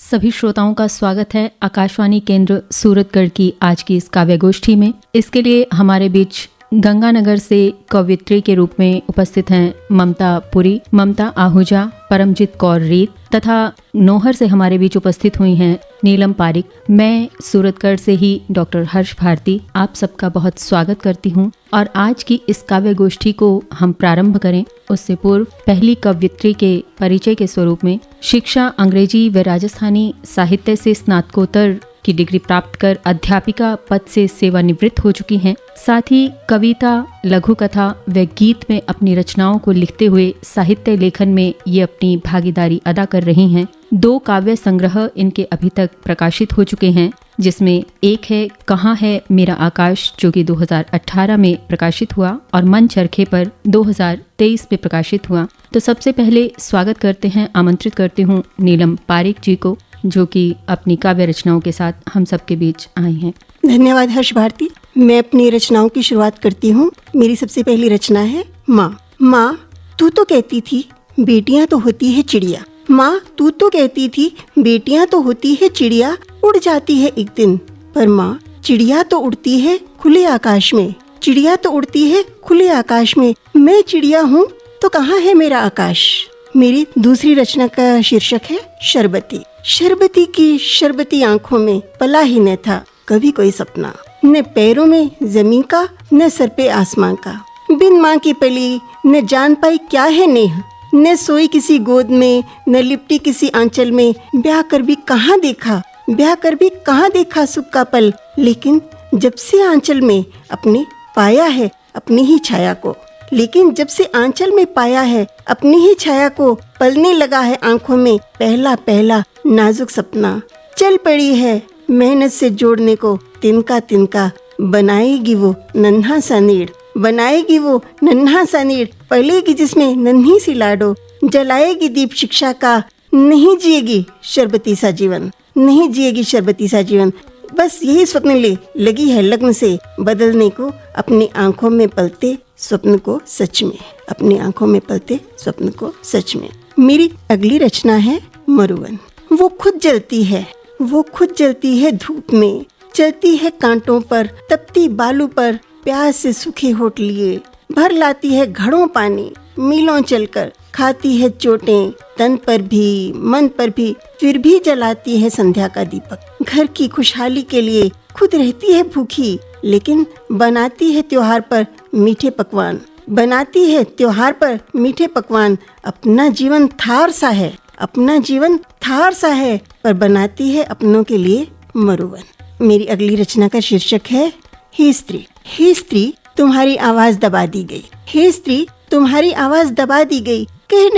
सभी श्रोताओं का स्वागत है आकाशवाणी केंद्र सूरतगढ़ की आज की इस काव्य गोष्ठी में। इसके लिए हमारे बीच गंगानगर से कवयित्री के रूप में उपस्थित हैं ममता पुरी, ममता आहूजा, परमजीत कौर रीत तथा नोहर से हमारे बीच उपस्थित हुई हैं नीलम पारिक। मैं सूरतगढ़ से ही डॉक्टर हर्ष भारती आप सबका बहुत स्वागत करती हूं। और आज की इस काव्य गोष्ठी को हम प्रारंभ करें उससे पूर्व पहली कवयित्री के परिचय के स्वरूप में शिक्षा अंग्रेजी व राजस्थानी साहित्य से स्नातकोत्तर की डिग्री प्राप्त कर अध्यापिका पद से सेवानिवृत्त हो चुकी हैं। साथ ही कविता, लघु कथा व गीत में अपनी रचनाओं को लिखते हुए साहित्य लेखन में ये अपनी भागीदारी अदा कर रही हैं। 2 काव्य संग्रह इनके अभी तक प्रकाशित हो चुके हैं, जिसमें एक है कहाँ है मेरा आकाश जो कि 2018 में प्रकाशित हुआ और मन चरखे पर 2023 में प्रकाशित हुआ। तो सबसे पहले स्वागत करते हैं, आमंत्रित करती हूँ नीलम पारिक जी को, जो कि अपनी काव्य रचनाओं के साथ हम सबके बीच आई हैं। धन्यवाद हर्ष भारती। मैं अपनी रचनाओं की शुरुआत करती हूँ। मेरी सबसे पहली रचना है माँ। माँ, तू तो कहती थी बेटियाँ तो होती है चिड़िया। माँ, तू तो कहती थी बेटियाँ तो होती है चिड़िया, उड़ जाती है एक दिन। पर माँ, चिड़िया तो उड़ती है खुले आकाश में, चिड़िया तो उड़ती है खुले आकाश में। मैं चिड़िया हूँ तो कहाँ है मेरा आकाश। मेरी दूसरी रचना का शीर्षक है शरबती। शरबती की शरबती आंखों में पला ही न था कभी कोई सपना, न पैरों में जमीन का न सर पे आसमां का। बिन माँ की पली न जान पाई क्या है नेह, न सोई किसी गोद में न लिपटी किसी आंचल में। ब्याह कर भी कहाँ देखा, ब्याह कर भी कहाँ देखा सुख का पल। लेकिन जब से आंचल में अपने पाया है अपनी ही छाया को, लेकिन जब से आंचल में पाया है अपनी ही छाया को, पलने लगा है आंखों में पहला पहला नाजुक सपना। चल पड़ी है मेहनत से जोड़ने को तिनका तिनका, बनाएगी वो नन्हा सा नीड़, बनाएगी वो नन्हा सा नीड़। पलेगी जिसमें नन्ही सी लाडो, जलाएगी दीप शिक्षा का, नहीं जिएगी शरबती सा जीवन, नहीं जिएगी शरबती सा जीवन। बस यही स्वप्न ले लगी है लग्न से बदलने को, अपनी आंखों में पलते स्वप्न को सच में, अपनी आंखों में पलते स्वप्न को सच में। मेरी अगली रचना है मरुवन। वो खुद जलती है, वो खुद जलती है धूप में, चलती है कांटों पर, तपती बालू पर, प्यास से सूखे होठ लिए भर लाती है घड़ों पानी। मीलों चलकर खाती है चोटें तन पर भी मन पर भी, फिर भी जलाती है संध्या का दीपक। घर की खुशहाली के लिए खुद रहती है भूखी, लेकिन बनाती है त्योहार पर मीठे पकवान, बनाती है त्योहार पर मीठे पकवान। अपना जीवन थार सा है, अपना जीवन थार सा है, पर बनाती है अपनों के लिए मरुवन। मेरी अगली रचना का शीर्षक है हे स्त्री। हे स्त्री, तुम्हारी आवाज दबा दी गई, हे स्त्री तुम्हारी आवाज दबा दी गई। कह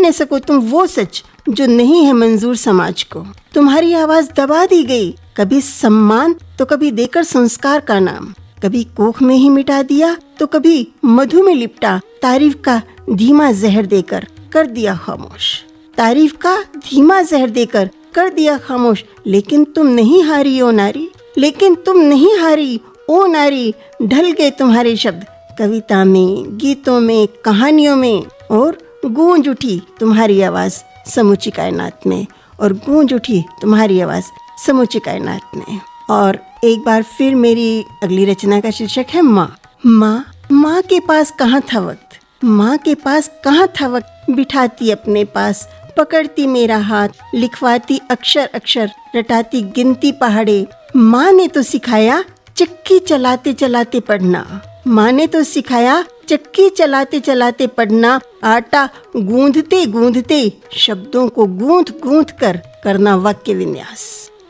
न सको तुम वो सच जो नहीं है मंजूर समाज को। तुम्हारी आवाज दबा दी गई, कभी सम्मान तो कभी देकर संस्कार का नाम, कभी कोख में ही मिटा दिया तो कभी मधु में लिपटा। तारीफ का धीमा जहर देकर कर दिया खामोश, तारीफ का धीमा जहर देकर कर दिया खामोश। लेकिन तुम नहीं हारी ओ नारी, लेकिन तुम नहीं हारी ओ नारी। ढल गए तुम्हारे शब्द कविता में, गीतों में, कहानियों में, और गूंज उठी तुम्हारी आवाज समूची कायनात में, और गूंज उठी तुम्हारी आवाज समूची कायनात में। और एक बार फिर मेरी अगली रचना का शीर्षक है माँ। माँ, माँ के पास कहाँ था वक्त, माँ के पास कहाँ था वक्त। बिठाती अपने पास, पकड़ती मेरा हाथ, लिखवाती अक्षर अक्षर, रटाती गिनती पहाड़े। माँ ने तो सिखाया चक्की चलाते चलाते पढ़ना, माँ ने तो सिखाया चक्की चलाते चलाते पढ़ना। आटा गूंधते गूंधते शब्दों को गूंथ गूंथ कर करना वाक्य विन्यास।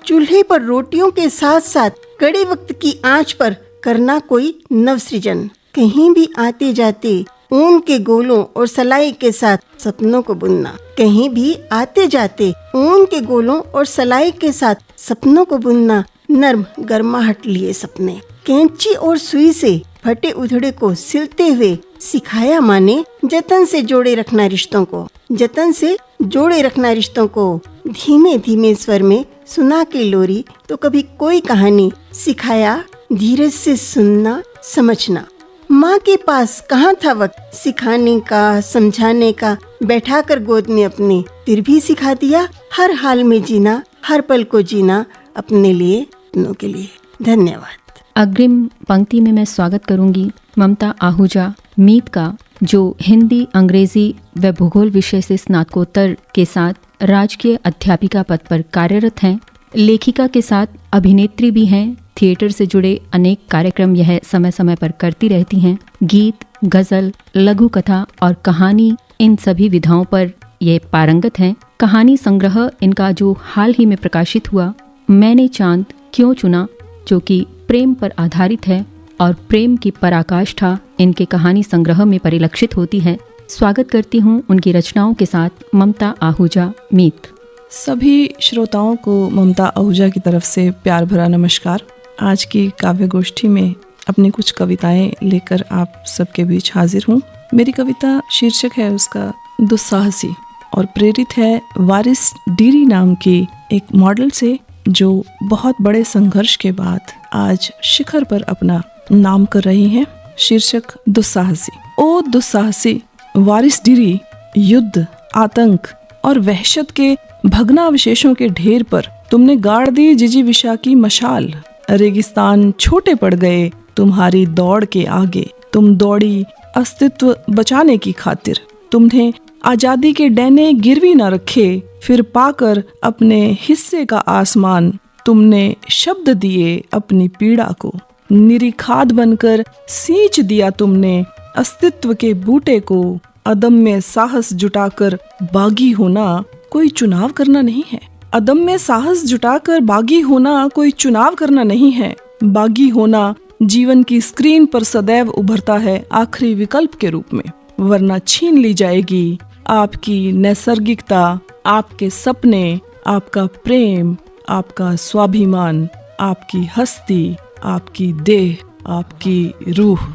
चूल्हे पर रोटियों के साथ साथ कड़े वक्त की आंच पर करना कोई नवसृजन। कहीं भी आते जाते ऊन के गोलों और सलाई के साथ सपनों को बुनना, कहीं भी आते जाते ऊन के गोलों और सलाई के साथ सपनों को बुनना। नर्म गर्माहट लिए सपने कैंची और सुई से फटे उधड़े को सिलते हुए सिखाया माँ ने जतन से जोड़े रखना रिश्तों को, जतन से जोड़े रखना रिश्तों को। धीमे धीमे स्वर में सुना के लोरी तो कभी कोई कहानी, सिखाया धीरज से सुनना समझना। माँ के पास कहाँ था वक्त सिखाने का, समझाने का। बैठा कर गोद में अपने फिर भी सिखा दिया हर हाल में जीना, हर पल को जीना अपने लिए, अपनों के लिए। धन्यवाद। अग्रिम पंक्ति में मैं स्वागत करूंगी ममता आहूजा मीत का, जो हिंदी, अंग्रेजी व भूगोल विषय से स्नातकोत्तर के साथ राजकीय अध्यापिका पद पर कार्यरत हैं। लेखिका के साथ अभिनेत्री भी हैं। थिएटर से जुड़े अनेक कार्यक्रम यह समय समय पर करती रहती हैं। गीत, गजल, लघु कथा और कहानी, इन सभी विधाओं पर ये पारंगत हैं। कहानी संग्रह इनका जो हाल ही में प्रकाशित हुआ, मैंने चांद क्यों चुना, जो कि प्रेम पर आधारित है और प्रेम की पराकाष्ठा इनके कहानी संग्रह में परिलक्षित होती है। स्वागत करती हूँ उनकी रचनाओं के साथ ममता आहूजा मीत। सभी श्रोताओं को ममता आहूजा की तरफ से प्यार भरा नमस्कार। आज की काव्य गोष्ठी में अपनी कुछ कविताएं लेकर आप सबके बीच हाजिर हूँ। मेरी कविता शीर्षक है उसका दुस्साहसी और प्रेरित है वारिस डीरी नाम की एक मॉडल से, जो बहुत बड़े संघर्ष के बाद आज शिखर पर अपना नाम कर रही हैं। शीर्षक दुस्साहसी। ओ दुस्साहसी वारिस डीरी, युद्ध, आतंक और वहशत के भग्नावशेषों के ढेर पर तुमने गाड़ दी जिजीविषा की मशाल। रेगिस्तान छोटे पड़ गए तुम्हारी दौड़ के आगे। तुम दौड़ी अस्तित्व बचाने की खातिर। तुमने आजादी के डैने गिरवी न रखे, फिर पाकर अपने हिस्से का आसमान। तुमने शब्द दिए अपनी पीड़ा को, निरी खाद बनकर सींच दिया तुमने अस्तित्व के बूटे को। अदम्य साहस जुटाकर बागी होना कोई चुनाव करना नहीं है। अदम्य साहस जुटाकर बागी होना कोई चुनाव करना नहीं है। बागी होना जीवन की स्क्रीन पर सदैव उभरता है आखिरी विकल्प के रूप में, वरना छीन ली जाएगी आपकी नैसर्गिकता, आपके सपने, आपका प्रेम, आपका स्वाभिमान, आपकी हस्ती, आपकी देह, आपकी रूह।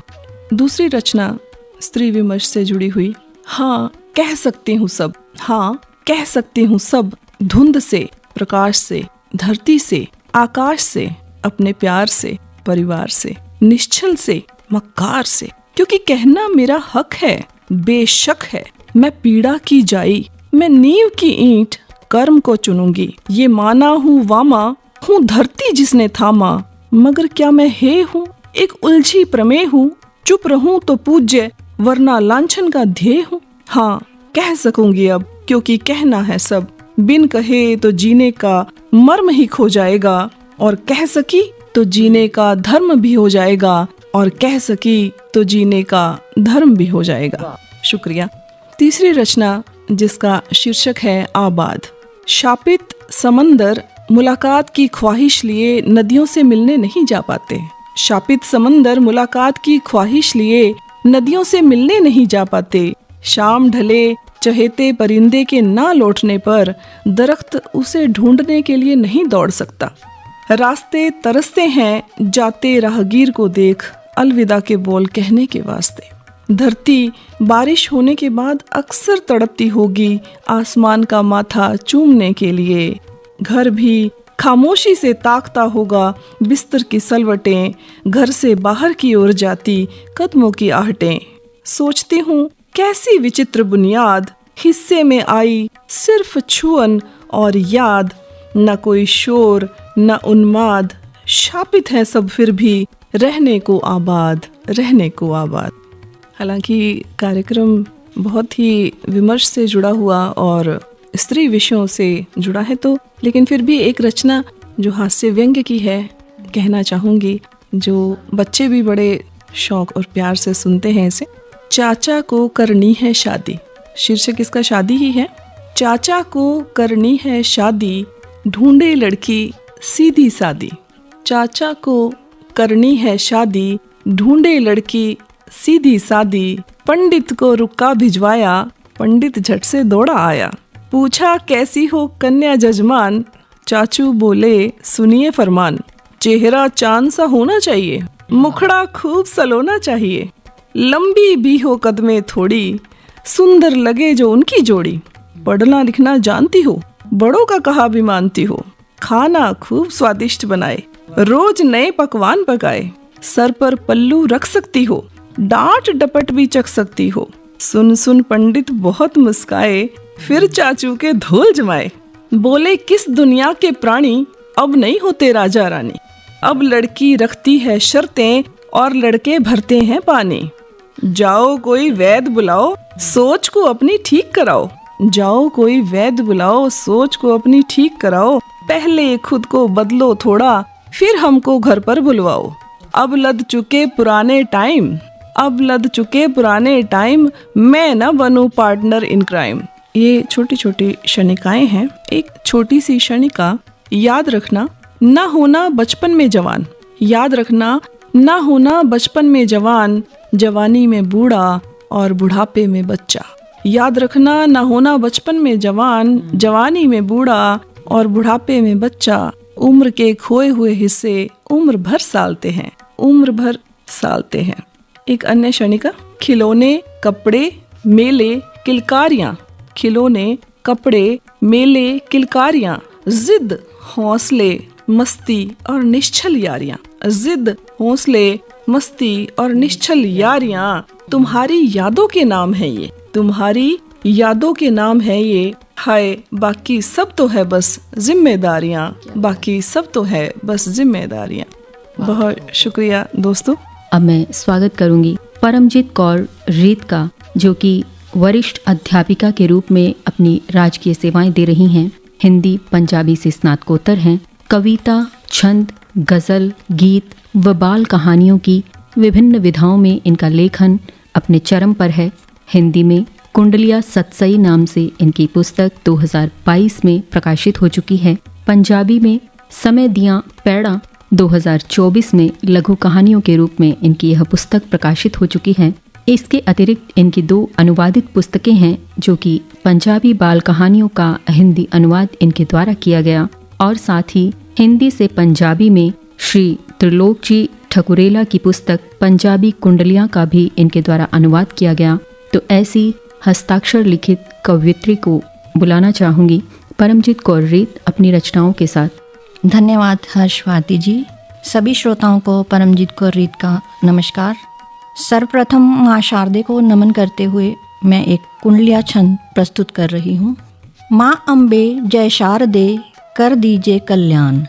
दूसरी रचना स्त्री विमर्श से जुड़ी हुई। हाँ कह सकती हूँ सब, हाँ कह सकती हूँ सब, धुंध से, प्रकाश से, धरती से, आकाश से, अपने प्यार से, परिवार से, निश्चल से, मक्कार से, क्योंकि कहना मेरा हक है, बेशक है। मैं पीड़ा की जाई, मैं नींव की ईंट, कर्म को चुनूंगी। ये माना हूँ वामा, हूँ धरती जिसने थामा, मगर क्या मैं हे हूँ, एक उलझी प्रमेय हूँ। चुप रहूं तो पूज्य, वरना लांछन का ध्येय हूँ। हाँ कह सकूंगी अब, क्योंकि कहना है सब। बिन कहे तो जीने का मर्म ही खो जाएगा, और कह सकी तो जीने का धर्म भी हो जाएगा, और कह सकी तो जीने का धर्म भी हो जाएगा। शुक्रिया। तीसरी रचना जिसका शीर्षक है आबाद। शापित समंदर मुलाकात की ख्वाहिश लिए नदियों से मिलने नहीं जा पाते। शापित समंदर मुलाकात की ख्वाहिश लिए नदियों से मिलने नहीं जा पाते। शाम ढले चहेते परिंदे के ना लौटने पर दरख्त उसे ढूंढने के लिए नहीं दौड़ सकता। रास्ते तरसते हैं जाते राहगीर को देख, अलविदा के बोल कहने के वास्ते। धरती बारिश होने के बाद अक्सर तड़पती होगी आसमान का माथा चूमने के लिए। घर भी खामोशी से ताकता होगा बिस्तर की सलवटें, घर से बाहर की ओर जाती कदमों की आहटें। सोचती हूँ कैसी विचित्र बुनियाद, हिस्से में आई सिर्फ छुअन और याद। न कोई शोर न उन्माद, शापित है सब फिर भी रहने को आबाद, रहने को आबाद। हालांकि कार्यक्रम बहुत ही विमर्श से जुड़ा हुआ और स्त्री विषयों से जुड़ा है, तो लेकिन फिर भी एक रचना जो हास्य व्यंग्य की है कहना चाहूँगी, जो बच्चे भी बड़े शौक और प्यार से सुनते हैं इसे। चाचा को करनी है शादी। शीर्षक इसका शादी ही है। चाचा को करनी है शादी, ढूंढे लड़की सीधी सादी। चाचा को करनी है शादी, ढूंढे लड़की सीधी सादी। पंडित को रुक्का भिजवाया, पंडित झट से दौड़ा आया। पूछा कैसी हो कन्या जजमान, चाचू बोले सुनिए फरमान। चेहरा चांद सा होना चाहिए, मुखड़ा खूब सलोना चाहिए। लंबी भी हो कदमें थोड़ी, सुंदर लगे जो उनकी जोड़ी। पढ़ना लिखना जानती हो, बड़ों का कहा भी मानती हो। खाना खूब स्वादिष्ट बनाए, रोज नए पकवान पकाए। सर पर पल्लू रख सकती हो, डांट डपट भी चख सकती हो। सुन सुन पंडित बहुत मुस्काए, फिर चाचू के धोल जमाए। बोले किस दुनिया के प्राणी, अब नहीं होते राजा रानी। अब लड़की रखती है शर्तें और लड़के भरते हैं पानी। जाओ कोई वैद्य बुलाओ, सोच को अपनी ठीक कराओ। जाओ कोई वैद्य बुलाओ, सोच को अपनी ठीक कराओ। पहले खुद को बदलो थोड़ा, फिर हमको घर पर बुलवाओ। अब लद चुके पुराने टाइम, अब लद चुके पुराने टाइम, मैं न बनूं पार्टनर इन क्राइम। ये छोटी छोटी क्षणिकाएं हैं। एक छोटी सी क्षणिका, याद रखना ना होना बचपन में जवान। याद रखना ना होना बचपन में जवान, जवानी में बूढ़ा और बुढ़ापे में बच्चा। याद रखना ना होना बचपन में जवान, जवानी में बूढ़ा और बुढ़ापे में बच्चा। उम्र के खोए हुए हिस्से उम्र भर सालते हैं, उम्र भर सालते हैं। एक अन्य क्षणिका, खिलौने कपड़े मेले किलकारियां। खिलौने कपड़े मेले किलकारियां, जिद हौसले मस्ती और निश्चल यारियां। जिद हौसले मस्ती और निश्चल यारियां, तुम्हारी यादों के नाम है ये, तुम्हारी यादों के नाम है ये। हाय बाकी सब तो है बस जिम्मेदारियां, बाकी सब तो है बस जिम्मेदारियां। बहुत शुक्रिया दोस्तों। अब मैं स्वागत करूंगी परमजीत कौर रीत का, जो कि वरिष्ठ अध्यापिका के रूप में अपनी राजकीय सेवाएं दे रही हैं। हिंदी पंजाबी से स्नातकोत्तर हैं। कविता, छंद, गजल, गीत व बाल कहानियों की विभिन्न विधाओं में इनका लेखन अपने चरम पर है। हिंदी में कुंडलिया सतसई नाम से इनकी पुस्तक 2022 में प्रकाशित हो चुकी है। पंजाबी में समय दियां पैड़ा 2024 में लघु कहानियों के रूप में इनकी यह पुस्तक प्रकाशित हो चुकी है। इसके अतिरिक्त इनकी 2 अनुवादित पुस्तकें हैं, जो कि पंजाबी बाल कहानियों का हिंदी अनुवाद इनके द्वारा किया गया, और साथ ही हिंदी से पंजाबी में श्री त्रिलोक जी ठकुरेला की पुस्तक पंजाबी कुंडलियां का भी इनके द्वारा अनुवाद किया गया। तो ऐसी हस्ताक्षर लिखित कवयित्री को बुलाना चाहूंगी परमजीत कौर रीत अपनी रचनाओं के साथ। धन्यवाद हर्षवाती जी। सभी श्रोताओं को परमजीत कौर रीत का नमस्कार। सर्वप्रथम माँ शारदे को नमन करते हुए मैं एक कुंडलिया छंद प्रस्तुत कर रही हूँ। माँ अम्बे जय शारदे कर दीजिए कल्याण।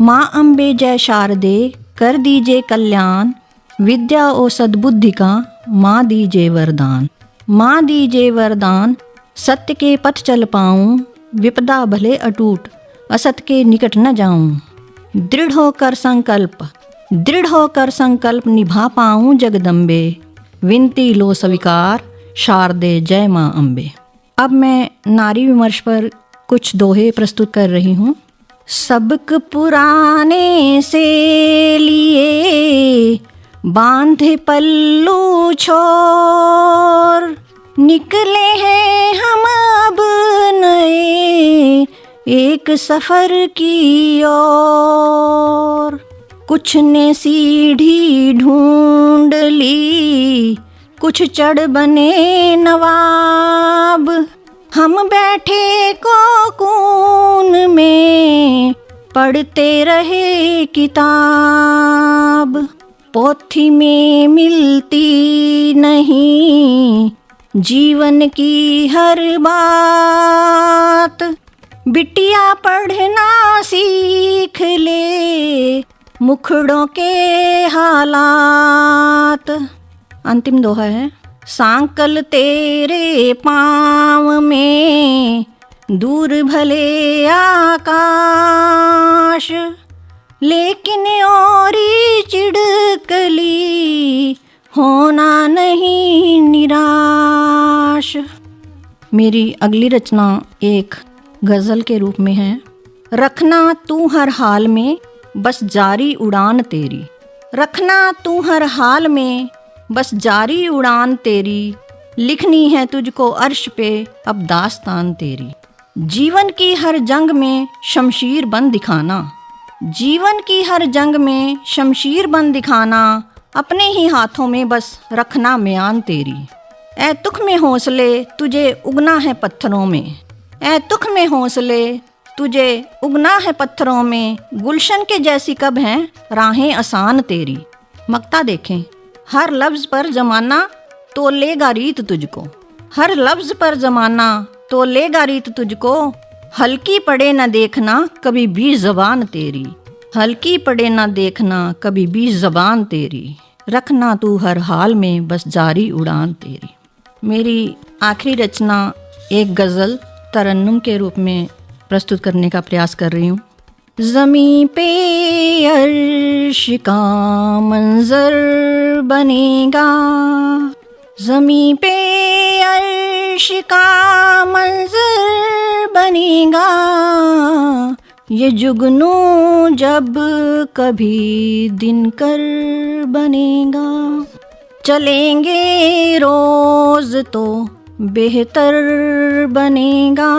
माँ अम्बे जय शारदे कर दीजिए कल्याण। विद्या और सद्बुद्धि का माँ दीजिए वरदान। माँ दीजिए वरदान, सत्य के पथ चल पाऊँ। विपदा भले अटूट, असत के निकट न जाऊँ। दृढ़ होकर संकल्प निभा पाऊँ जगदम्बे। विनती लो स्वीकार, शारदे जय माँ अम्बे। अब मैं नारी विमर्श पर कुछ दोहे प्रस्तुत कर रही हूँ। सबक पुराने से लिए बांधे पल्लू छोर। निकले हैं हम अब नए एक सफर की ओर। कुछ ने सीढ़ी ढूंढ ली, कुछ चढ़ बने नवाब। हम बैठे कोकून में पढ़ते रहे किताब। पोथी में मिलती नहीं जीवन की हर बात। बिटिया पढ़ना सीख ले मुखड़ों के हालात। अंतिम दोहा है। सांकल तेरे पाँव में दूर भले आकाश, लेकिन औरी चिड़कली होना नहीं निराश। मेरी अगली रचना एक गज़ल के रूप में है। रखना तू हर हाल में बस जारी उड़ान तेरी। रखना तू हर हाल में बस जारी उड़ान तेरी। लिखनी है तुझको अर्श पे अब दास्तान तेरी। जीवन की हर जंग में शमशीर बन दिखाना। जीवन की हर जंग में शमशीर बन दिखाना। अपने ही हाथों में बस रखना म्यान तेरी। ऐ तुख में हौसले तुझे उगना है पत्थरों में। ऐ तुख में हौसले तुझे उगना है पत्थरों में। गुलशन के जैसी कब हैं राहें आसान तेरी। मक्ता देखें। हर लफ्ज पर जमाना तो लेगा रीत तुझको, हर लफ्ज पर जमाना तो लेगा रीत तुझको। हल्की पड़े न देखना कभी भी ज़बान तेरी, हल्की पड़े न देखना कभी भी ज़बान तेरी। रखना तू हर हाल में बस जारी उड़ान तेरी। मेरी आखिरी रचना एक गज़ल तरन्नुम के रूप में प्रस्तुत करने का प्रयास कर रही हूँ। ज़मीं पे अर्श का मंजर बनेगा, ज़मीं पे अर्श का मंजर बनेगा। ये जुगनू जब कभी दिनकर बनेगा। चलेंगे रोज तो बेहतर बनेगा,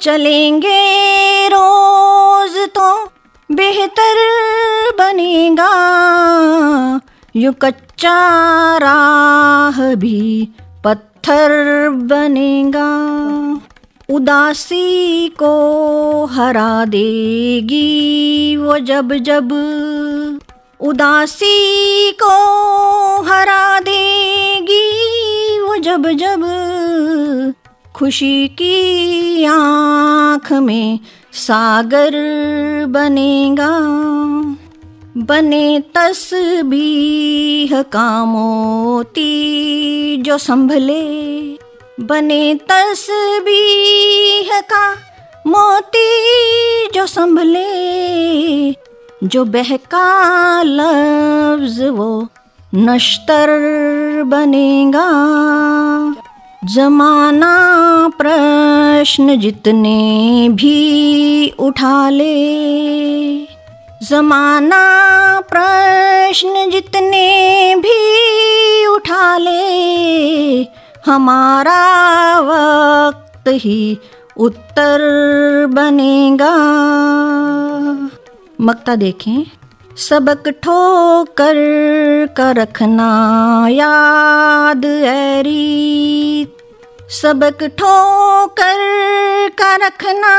चलेंगे रोज तो बेहतर बनेगा। यूं कच्चा राह भी पत्थर बनेगा। उदासी को हरा देगी वो जब जब, उदासी को हरा देगी वो जब जब। खुशी की आँख में सागर बनेगा। बने तस्बीह का मोती जो संभले, बने तस्बीह का मोती जो संभले। जो बहका लफ्ज वो नश्तर बनेगा। जमाना प्रश्न जितने भी उठा ले, जमाना प्रश्न जितने भी उठा ले। हमारा वक्त ही उत्तर बनेगा। मक्ता देखें। सबक ठोकर का रखना याद ऐ रीत, सबक ठोकर का रखना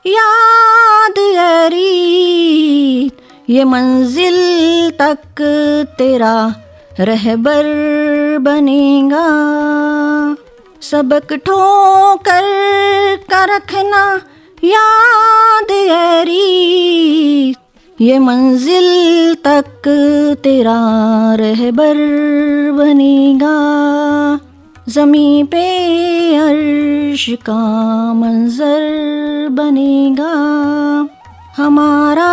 याद ऐ रीत। ये मंजिल तक तेरा रहबर बनेगा। सबक ठोकर का रखना याद ऐ रीत। ये मंजिल तक तेरा रहबर बनेगा। ज़मीं पे अर्श का मंजर बनेगा। हमारा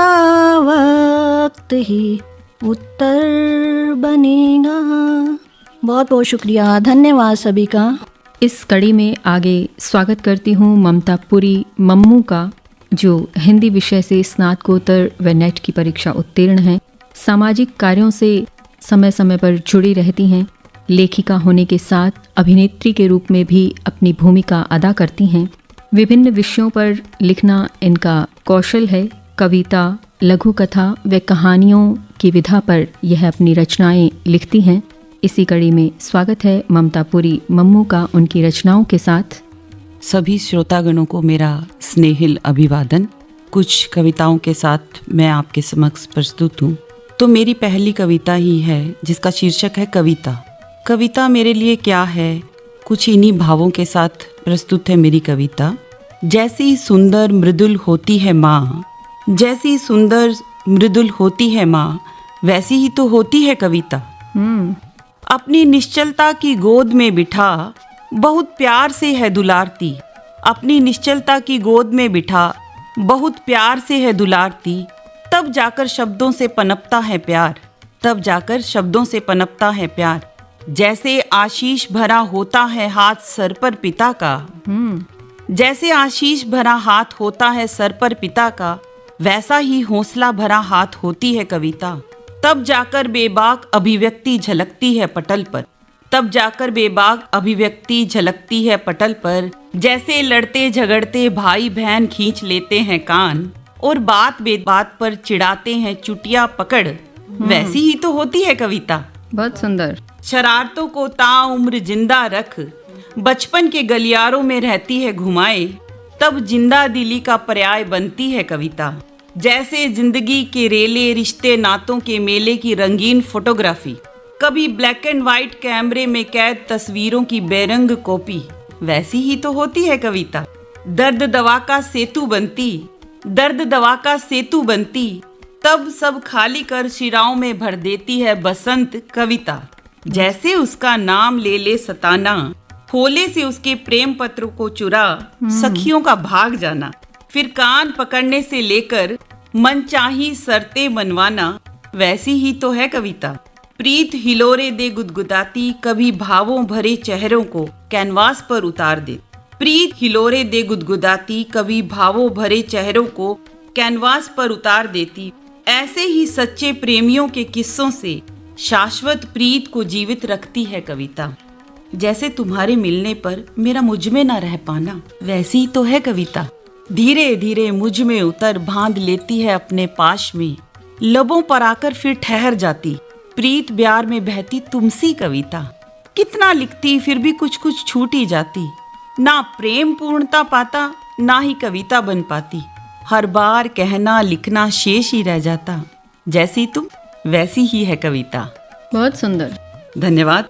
वक्त ही उत्तर बनेगा। बहुत बहुत शुक्रिया, धन्यवाद सभी का। इस कड़ी में आगे स्वागत करती हूँ ममता पुरी मम्मू का, जो हिंदी विषय से स्नातकोत्तर व नेट की परीक्षा उत्तीर्ण हैं। सामाजिक कार्यों से समय समय पर जुड़ी रहती हैं। लेखिका होने के साथ अभिनेत्री के रूप में भी अपनी भूमिका अदा करती हैं। विभिन्न विषयों पर लिखना इनका कौशल है। कविता, लघु कथा व कहानियों की विधा पर यह अपनी रचनाएं लिखती हैं। इसी कड़ी में स्वागत है ममता पुरी मम्मू का उनकी रचनाओं के साथ। सभी श्रोतागणों को मेरा स्नेहिल अभिवादन। कुछ कविताओं के साथ मैं आपके समक्ष प्रस्तुत हूँ। तो मेरी पहली कविता ही है जिसका शीर्षक है कविता। कविता मेरे लिए क्या है, कुछ इन्हीं भावों के साथ प्रस्तुत है मेरी कविता। जैसी सुंदर मृदुल होती है माँ, जैसी सुंदर मृदुल होती है माँ, वैसी ही तो होती है कविता। अपनी निश्चलता की गोद में बिठा बहुत प्यार से है दुलारती। अपनी निश्चलता की गोद में बिठा बहुत प्यार से है दुलारती। तब जाकर शब्दों से पनपता है प्यार, तब जाकर शब्दों से पनपता है प्यार। जैसे आशीष भरा होता है हाथ सर पर पिता का, जैसे आशीष भरा हाथ होता है सर पर पिता का, वैसा ही हौसला भरा हाथ होती है कविता। तब जाकर बेबाक अभिव्यक्ति झलकती है पटल पर, तब जाकर बेबाक अभिव्यक्ति झलकती है पटल पर। जैसे लड़ते झगड़ते भाई बहन खींच लेते हैं कान और बात बेबात पर चिढ़ाते हैं चुटिया पकड़, वैसी ही तो होती है कविता। बहुत सुंदर। शरारतों को ताउम्र जिंदा रख बचपन के गलियारों में रहती है घुमाए, तब जिंदा दिली का पर्याय बनती है कविता। जैसे जिंदगी के रेले, रिश्ते नातों के मेले की रंगीन फोटोग्राफी, कभी ब्लैक एंड व्हाइट कैमरे में कैद तस्वीरों की बेरंग कॉपी, वैसी ही तो होती है कविता। दर्द दवा का सेतु बनती, दर्द दवा का सेतु बनती, तब सब खाली कर शिराओं में भर देती है बसंत कविता। जैसे उसका नाम ले ले सताना, होले से उसके प्रेम पत्र को चुरा सखियों का भाग जाना, फिर कान पकड़ने से लेकर मनचाही शर्तें मनवाना, वैसी ही तो है कविता। प्रीत हिलोरे दे गुदगुदाती, कभी भावों भरे चेहरों को कैनवास पर उतार दे। प्रीत हिलोरे दे गुदगुदाती, कभी भावों भरे चेहरों को कैनवास पर उतार देती। ऐसे ही सच्चे प्रेमियों के किस्सों से शाश्वत प्रीत को जीवित रखती है कविता। जैसे तुम्हारे मिलने पर मेरा मुझ में न रह पाना, वैसी तो है कविता। धीरे धीरे मुझ में उतर बांध लेती है अपने पाश में, लबों पर आकर फिर ठहर जाती, प्रीत ब्यार में बहती तुमसी कविता। कितना लिखती फिर भी कुछ कुछ छूट ही जाती, ना प्रेम पूर्णता पाता ना ही कविता बन पाती। हर बार कहना लिखना शेष ही रह जाता, जैसी तुम वैसी ही है कविता। बहुत सुंदर, धन्यवाद।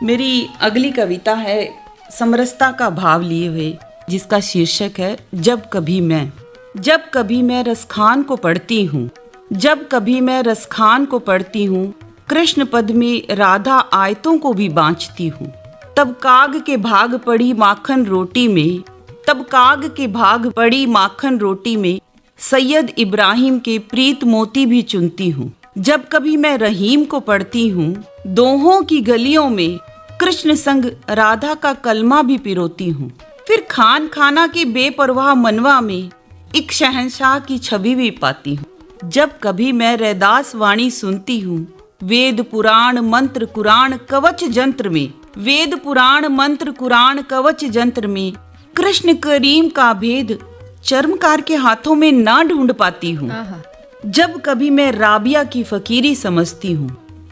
मेरी अगली कविता है समरसता का भाव लिए हुए, जिसका शीर्षक है जब कभी मैं। जब कभी मैं रसखान को पढ़ती हूँ, जब कभी मैं रसखान को पढ़ती हूँ, कृष्ण पद में राधा आयतों को भी बाँचती हूँ। तब काग के भाग पड़ी माखन रोटी में, तब काग के भाग पड़ी माखन रोटी में, सैयद इब्राहिम के प्रीत मोती भी चुनती हूँ। जब कभी मैं रहीम को पढ़ती हूँ, दोहों की गलियों में कृष्ण संग राधा का कलमा भी पिरोती हूँ। फिर खान खाना के बेपरवाह मनवा में एक शहंशाह की छवि भी पाती हूँ। जब कभी मैं रैदास वाणी सुनती हूँ, वेद पुराण मंत्र कुरान कवच जंत्र में, वेद पुराण मंत्र कुरान कवच जंत्र में कृष्ण करीम का भेद चर्मकार के हाथों में ना ढूंढ पाती हूँ। जब कभी मैं राबिया की फकीरी समझती हूँ,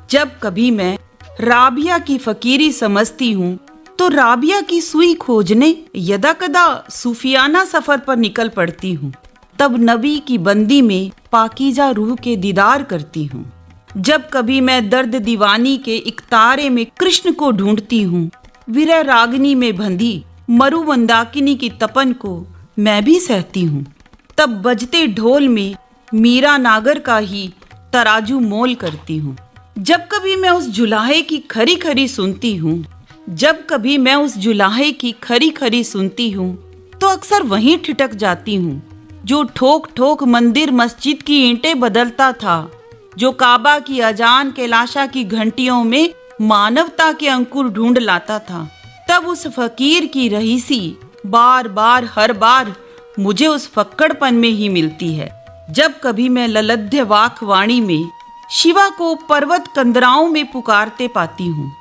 जब कभी मैं राबिया की फकीरी समझती हूँ, तो राबिया की सुई खोजने यदा कदा सूफियाना सफर पर निकल पड़ती हूँ। तब नबी की बंदी में पाकीजा रूह के दीदार करती हूँ। जब कभी मैं दर्द दीवानी के एक तारे में कृष्ण को ढूंढती हूँ, विरह रागनी में बंधी मरु मंदाकिनी की तपन को मैं भी सहती हूँ। तब बजते ढोल में मीरा नागर का ही तराजू मोल करती हूँ। जब कभी मैं उस जुलाहे की खरी खरी सुनती हूँ, जब कभी मैं उस जुलाहे की खरी खरी सुनती हूँ, तो अक्सर वहीं ठिठक जाती हूँ जो ठोक ठोक मंदिर मस्जिद की ईंटें बदलता था, जो काबा की अजान कैलाशा की घंटियों में मानवता के अंकुर ढूंढ लाता था। तब उस फकीर की रहीसी बार बार हर बार मुझे उस फक्कड़पन में ही मिलती है। जब कभी मैं ललध्य वाक वाणी में शिवा को पर्वत कंदराओं में पुकारते पाती हूँ,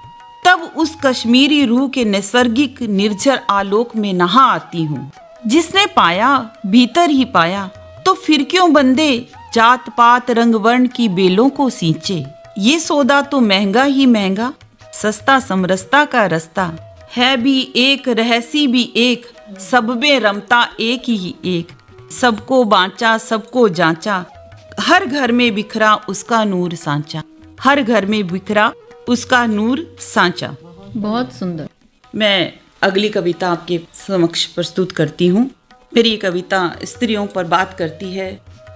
तब उस कश्मीरी रूह के नैसर्गिक निर्झर आलोक में नहा आती हूँ। जिसने पाया भीतर ही पाया, तो फिर क्यों बंदे जात पात रंग वर्ण की बेलों को सींचे। ये सौदा तो महंगा ही महंगा, सस्ता समरसता का रास्ता है भी एक, रहसी भी एक, सब में रमता एक ही एक। सबको बांचा सबको जांचा, हर घर में बिखरा उसका नूर सांचा, हर घर में बिखरा उसका नूर सांचा। बहुत सुंदर। मैं अगली कविता आपके समक्ष प्रस्तुत करती हूँ। मेरी ये कविता स्त्रियों पर बात करती है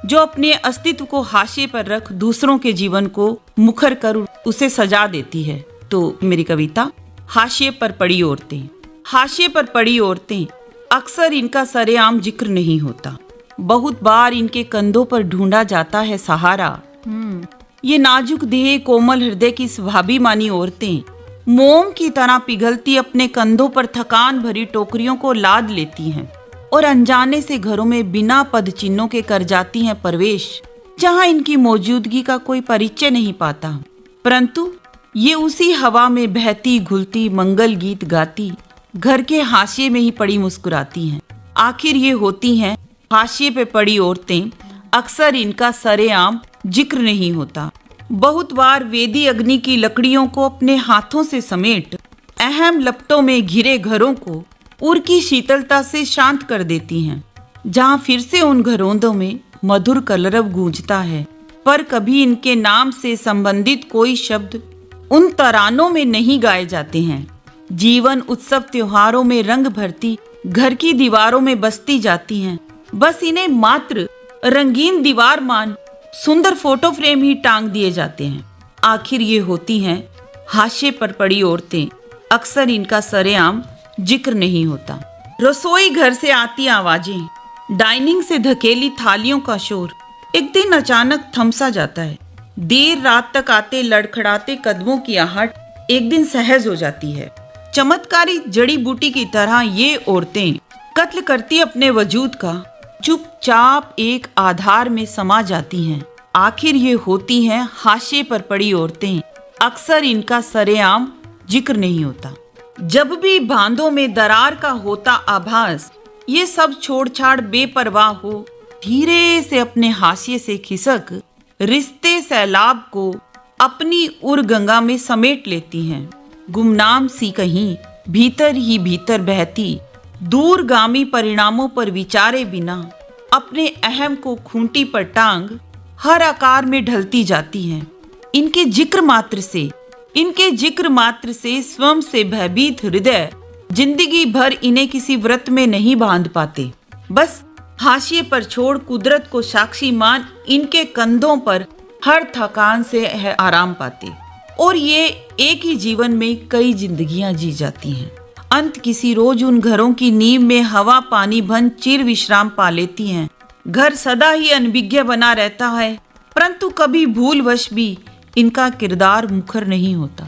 जो अपने अस्तित्व को हाशिए पर रख दूसरों के जीवन को मुखर कर उसे सजा देती है। तो मेरी कविता हाशिए पर पड़ी औरतें। हाशिए पर पड़ी औरतें, अक्सर इनका सरेआम जिक्र नहीं होता। बहुत बार इनके कंधों पर ढूंढा जाता है सहारा। ये नाजुक देह कोमल हृदय की स्वाभिमानी औरतें मोम की तरह पिघलती अपने कंधों पर थकान भरी टोकरियों को लाद लेती हैं और अनजाने से घरों में बिना पद चिन्हों के कर जाती हैं प्रवेश, जहां इनकी मौजूदगी का कोई परिचय नहीं पाता। परंतु ये उसी हवा में बहती घुलती मंगल गीत गाती घर के हाशिए में ही पड़ी मुस्कुराती हैं। आखिर ये होती हैं हाशिए पे पड़ी औरतें, अक्सर इनका सरेआम जिक्र नहीं होता। बहुत बार वेदी अग्नि की लकड़ियों को अपने हाथों से समेट अहम लपटों में घिरे घरों को उर की शीतलता से शांत कर देती हैं, जहां फिर से उन घरोंदों में मधुर कलरव गूंजता है, पर कभी इनके नाम से संबंधित कोई शब्द उन तरानों में नहीं गाए जाते हैं। जीवन उत्सव त्योहारों में रंग भरती घर की दीवारों में बसती जाती हैं। बस इन्हें मात्र रंगीन दीवार मान सुंदर फोटो फ्रेम ही टांग दिए जाते हैं। आखिर ये होती हैं हाशिए पर पड़ी औरतें, अक्सर इनका सरेआम जिक्र नहीं होता। रसोई घर से आती आवाजें, डाइनिंग से धकेली थालियों का शोर एक दिन अचानक थमसा जाता है। देर रात तक आते लड़खड़ाते कदमों की आहट एक दिन सहज हो जाती है। चमत्कारी जड़ी बूटी की तरह ये औरतें कत्ल करती अपने वजूद का, चुपचाप एक आधार में समा जाती हैं। आखिर ये होती हैं हाशिए पर पड़ी औरतें, अक्सर इनका सरेआम जिक्र नहीं होता। जब भी बांधों में दरार का होता आभास, ये सब छोड़ छाड़ बेपरवाह हो धीरे से अपने हाशिए से खिसक रिश्ते सैलाब को अपनी उर गंगा में समेट लेती हैं। गुमनाम सी कहीं भीतर ही भीतर बहती, दूरगामी परिणामों पर विचारे बिना अपने अहम को खूंटी पर टांग हर आकार में ढलती जाती हैं। इनके जिक्र मात्र से स्वयं से भयभीत हृदय जिंदगी भर इन्हें किसी व्रत में नहीं बांध पाते। बस हाशिए पर छोड़ कुदरत को साक्षी मान इनके कंधों पर हर थकान से है आराम पाते, और ये एक ही जीवन में कई जिंदगियां जी जाती हैं। अंत किसी रोज उन घरों की नींव में हवा पानी भन चिर विश्राम पा लेती हैं। घर सदा ही अनभिज्ञ बना रहता है, परंतु कभी भूलवश भी इनका किरदार मुखर नहीं होता।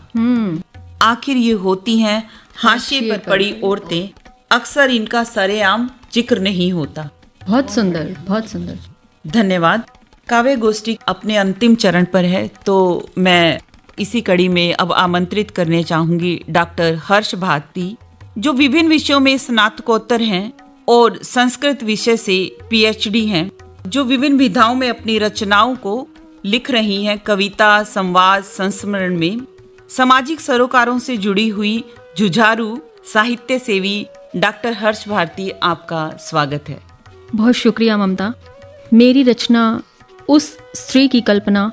आखिर ये होती हैं हाशिए पर पड़ी औरतें, अक्सर इनका सरेआम जिक्र नहीं होता। बहुत सुंदर, बहुत सुंदर। धन्यवाद। काव्य गोष्ठी अपने अंतिम चरण पर है, तो मैं इसी कड़ी में अब आमंत्रित करने चाहूंगी डॉक्टर हर्ष भारती, जो विभिन्न विषयों में स्नातकोत्तर हैं और संस्कृत विषय से पीएचडी हैं, जो विभिन्न विधाओं में अपनी रचनाओं को लिख रही हैं। कविता, संवाद, संस्मरण में सामाजिक सरोकारों से जुड़ी हुई जुझारू साहित्य सेवी डॉक्टर हर्ष भारती, आपका स्वागत है। बहुत शुक्रिया ममता। मेरी रचना उस स्त्री की कल्पना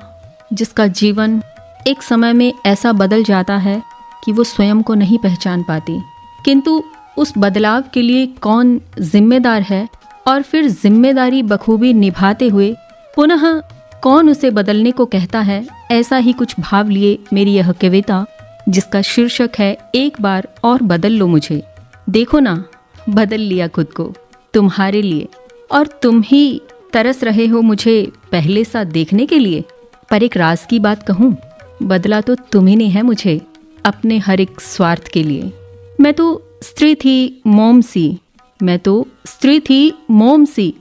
जिसका जीवन एक समय में ऐसा बदल जाता है कि वो स्वयं को नहीं पहचान पाती, किंतु उस बदलाव के लिए कौन जिम्मेदार है और फिर जिम्मेदारी बखूबी निभाते हुए पुनः कौन उसे बदलने को कहता है, ऐसा ही कुछ भाव लिए मेरी यह कविता, जिसका शीर्षक है एक बार और बदल लो मुझे। देखो ना, बदल लिया खुद को तुम्हारे लिए, और तुम ही तरस रहे हो मुझे पहले सा देखने के लिए। पर एक राज की बात कहूँ, बदला तो तुम्ही ने है मुझे अपने हर एक स्वार्थ के लिए। मैं तो स्त्री थी मोम सी,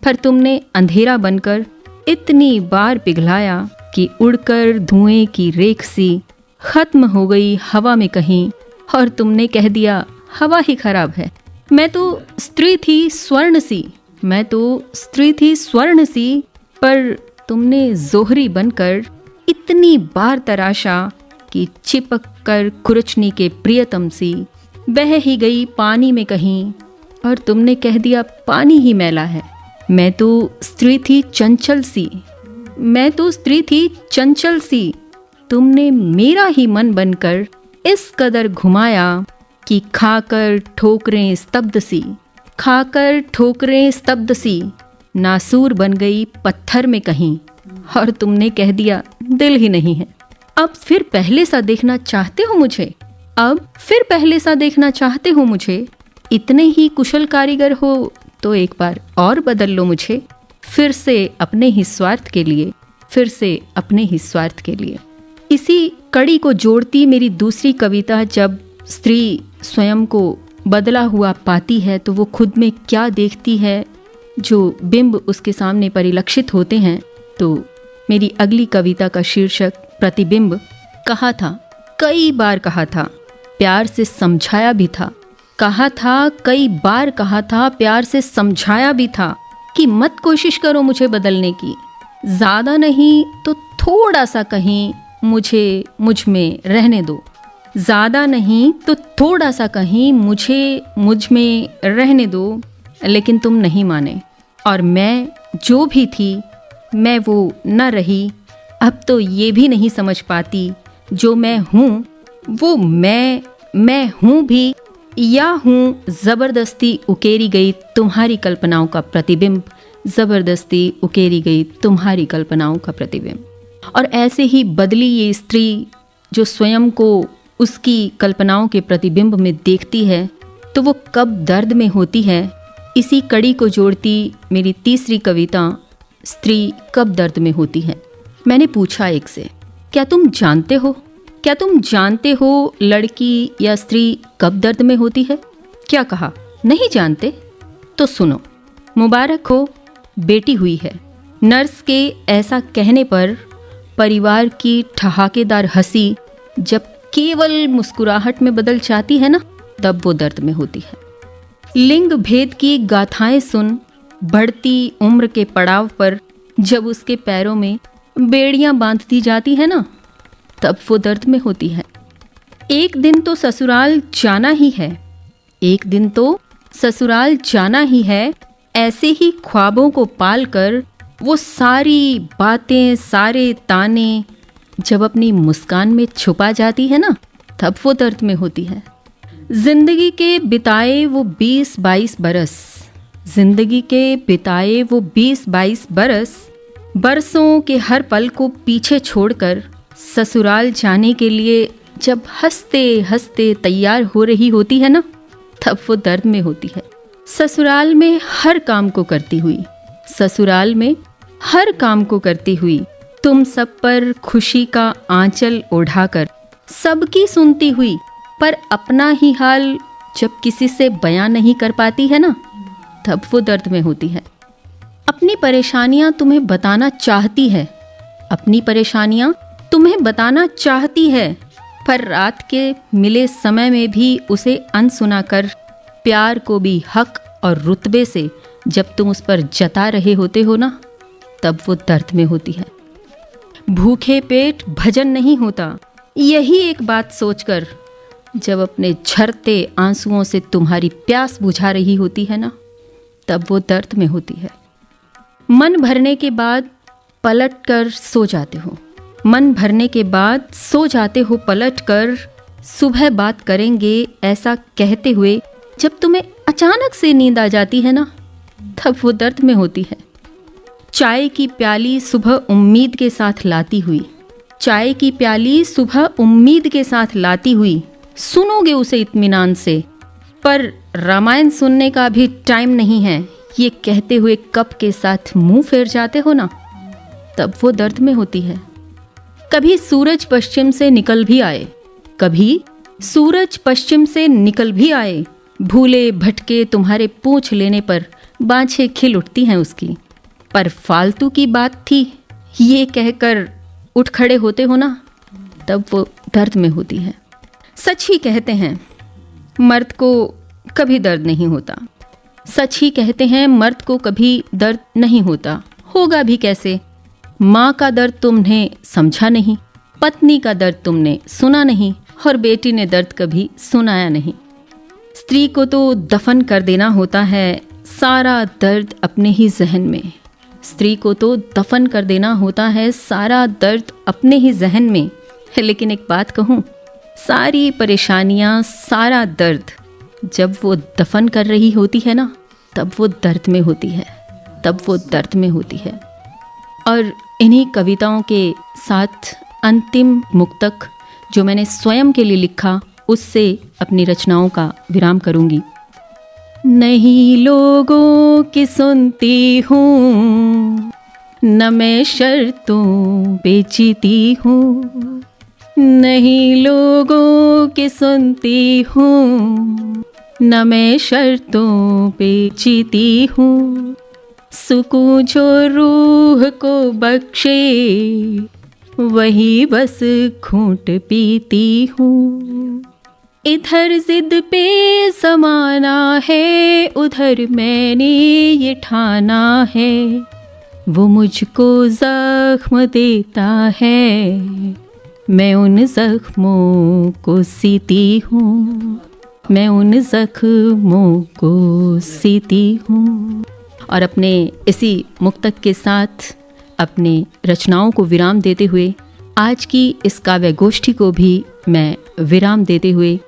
पर तुमने अंधेरा बनकर इतनी बार पिघलाया कि उड़कर धुएं की रेख सी खत्म हो गई हवा में कहीं, और तुमने कह दिया हवा ही खराब है। मैं तो स्त्री थी स्वर्ण सी, पर तुमने जोहरी बनकर इतनी बार तराशा कि चिपक कर कुरचनी के प्रियतम सी बह ही गई पानी में कहीं, और तुमने कह दिया पानी ही मैला है। मैं तो स्त्री थी चंचल सी, तुमने मेरा ही मन बनकर इस कदर घुमाया कि खाकर ठोकरें स्तब्ध सी नासूर बन गई पत्थर में कहीं, और तुमने कह दिया दिल ही नहीं है। अब फिर पहले सा देखना चाहते हो मुझे, इतने ही कुशल कारीगर हो तो एक बार और बदल लो मुझे, फिर से अपने ही स्वार्थ के लिए। इसी कड़ी को जोड़ती मेरी दूसरी कविता, जब स्त्री स्वयं को बदला हुआ पाती है तो वो खुद में क्या देखती है, जो बिंब उसके सामने परिलक्षित होते हैं। तो मेरी अगली कविता का शीर्षक प्रतिबिंब। कई बार कहा था, प्यार से समझाया भी था, प्यार से समझाया भी था कि मत कोशिश करो मुझे बदलने की, ज़्यादा नहीं तो थोड़ा सा कहीं मुझ में रहने दो, मुझ में रहने दो। लेकिन तुम नहीं माने, और मैं जो भी थी मैं वो न रही। अब तो ये भी नहीं समझ पाती जो मैं हूँ वो मैं हूँ भी या हूँ ज़बरदस्ती उकेरी गई तुम्हारी कल्पनाओं का प्रतिबिंब, ज़बरदस्ती उकेरी गई तुम्हारी कल्पनाओं का प्रतिबिंब। और ऐसे ही बदली ये स्त्री जो स्वयं को उसकी कल्पनाओं के प्रतिबिंब में देखती है तो वो कब दर्द में होती है। इसी कड़ी को जोड़ती मेरी तीसरी कविता स्त्री कब दर्द में होती है। मैंने पूछा एक से, क्या तुम जानते हो लड़की या स्त्री कब दर्द में होती है? क्या कहा, नहीं जानते? तो सुनो, मुबारक हो, बेटी हुई है। नर्स के ऐसा कहने पर परिवार की ठहाकेदार हंसी जब केवल मुस्कुराहट में बदल जाती है ना, तब वो दर्द में होती है। लिंग भेद की गाथाएं सुन बढ़ती उम्र के पड़ाव पर जब उसके पैरों में बेड़ियां बांध दी जाती है ना, तब वो दर्द में होती है। एक दिन तो ससुराल जाना ही है, ऐसे ही ख्वाबों को पालकर वो सारी बातें सारे ताने जब अपनी मुस्कान में छुपा जाती है ना, तब वो दर्द में होती है। जिंदगी के बिताए वो 20-22 बरस, बरसों के हर पल को पीछे छोड़कर ससुराल जाने के लिए जब हंसते हंसते तैयार हो रही होती है ना, तब वो दर्द में होती है। ससुराल में हर काम को करती हुई तुम सब पर खुशी का आंचल ओढ़ाकर सबकी सुनती हुई, पर अपना ही हाल जब किसी से बयां नहीं कर पाती है ना, तब वो दर्द में होती है। अपनी परेशानियां तुम्हें बताना चाहती है, पर रात के मिले समय में भी उसे अनसुना कर प्यार को भी हक और रुतबे से जब तुम उस पर जता रहे होते हो ना, तब वो दर्द में होती है। भूखे पेट भजन नहीं होता, यही एक बात सोचकर जब अपने झरते आंसुओं से तुम्हारी प्यास बुझा रही होती है ना, तब वो दर्द में होती है। मन भरने के बाद सो जाते हो पलट कर, सुबह बात करेंगे ऐसा कहते हुए जब तुम्हें अचानक से नींद आ जाती है ना, तब वो दर्द में होती है। चाय की प्याली सुबह उम्मीद के साथ लाती हुई सुनोगे उसे इत्मीनान से, पर रामायण सुनने का भी टाइम नहीं है, ये कहते हुए कप के साथ मुंह फेर जाते हो ना, तब वो दर्द में होती है। कभी सूरज पश्चिम से निकल भी आए, भूले भटके तुम्हारे पूछ लेने पर बाँछें खिल उठती हैं उसकी, पर फालतू की बात थी ये कहकर उठ खड़े होते हो ना, तब वो दर्द में होती है। सच ही कहते हैं मर्द को कभी दर्द नहीं होता, होगा भी कैसे। माँ का दर्द तुमने समझा नहीं, पत्नी का दर्द तुमने सुना नहीं, और बेटी ने दर्द कभी सुनाया नहीं। स्त्री को तो दफन कर देना होता है सारा दर्द अपने ही जहन में। लेकिन एक बात कहूँ, सारी परेशानियाँ सारा दर्द जब वो दफन कर रही होती है ना, तब वो दर्द में होती है। और इन्हीं कविताओं के साथ अंतिम मुक्तक जो मैंने स्वयं के लिए लिखा, उससे अपनी रचनाओं का विराम करूंगी। नहीं लोगों की सुनती हूँ, न मैं शर्तों पे जीती हूँ। नहीं लोगों की सुनती हूँ, न मैं शर्तों पे जीती हूँ। सुकून जो रूह को बख्शे वही बस घूंट पीती हूँ। इधर जिद पे समाना है, उधर मैंने ये ठाना है। वो मुझको जख्म देता है, मैं उन जख्मों को सीती हूँ। और अपने इसी मुक्तक के साथ अपनी रचनाओं को विराम देते हुए आज की इस काव्य गोष्ठी को भी मैं विराम देते हुए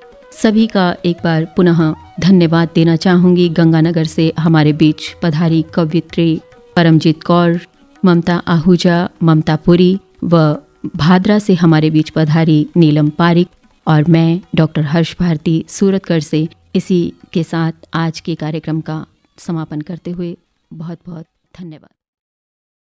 सभी का एक बार पुनः धन्यवाद देना चाहूँगी। गंगानगर से हमारे बीच पधारी कवयित्री परमजीत कौर, ममता आहूजा, ममता पुरी व भादरा से हमारे बीच पधारी नीलम पारिक और मैं डॉक्टर हर्ष भारती सूरतगढ़ से इसी के साथ आज के कार्यक्रम का समापन करते हुए बहुत बहुत धन्यवाद।